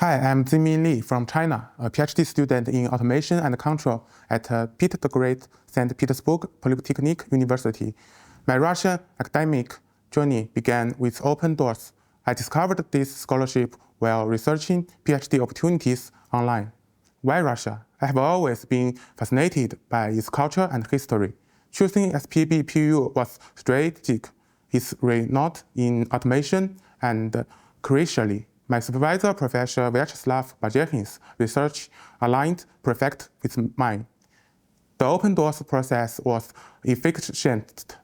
Hi, I'm Ziming from China, a PhD student in automation and control at Petersburg St. Petersburg Polytechnic University. My Russian academic journey began with OpenDoors. I discovered this scholarship while researching PhD opportunities online. Why Russia? I have always been fascinated by its culture and history. Choosing SPbPU was strategic. It's renowned in automation and crucially, my supervisor, Professor Vyacheslav Bajekin's research aligned perfect with mine. The OpenDoors process was efficient.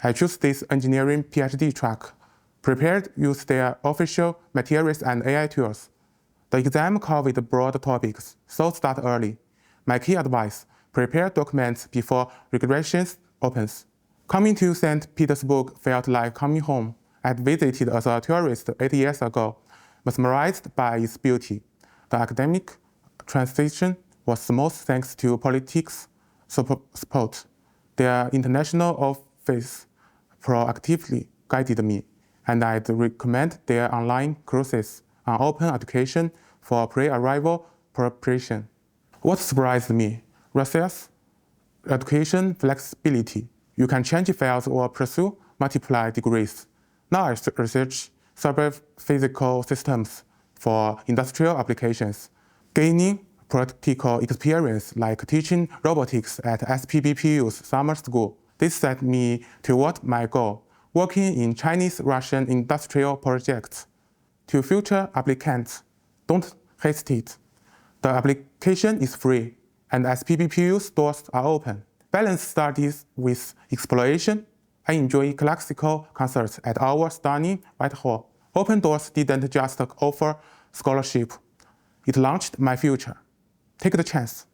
I chose this engineering PhD track, prepared use their official materials and AI tools. The exam covered broad topics, so start early. My key advice, prepare documents before registration opens. Coming to St. Petersburg felt like coming home. I had visited as a tourist 8 years ago, mesmerized by its beauty. The academic transition was smooth thanks to politics support. Their international office proactively guided me, and I'd recommend their online courses on open education for pre-arrival preparation. What surprised me? Russia's education flexibility. You can change fields or pursue multiple degrees. Now I research cyber-physical systems for industrial applications, gaining practical experience like teaching robotics at SPbPU's summer school. This set me toward my goal, working in Chinese-Russian industrial projects. To future applicants, don't hesitate. The application is free, and SPbPU's doors are open. Balance studies with exploration. I enjoy classical concerts at our stunning Whitehall. OpenDoors didn't just offer scholarship. It launched my future. Take the chance.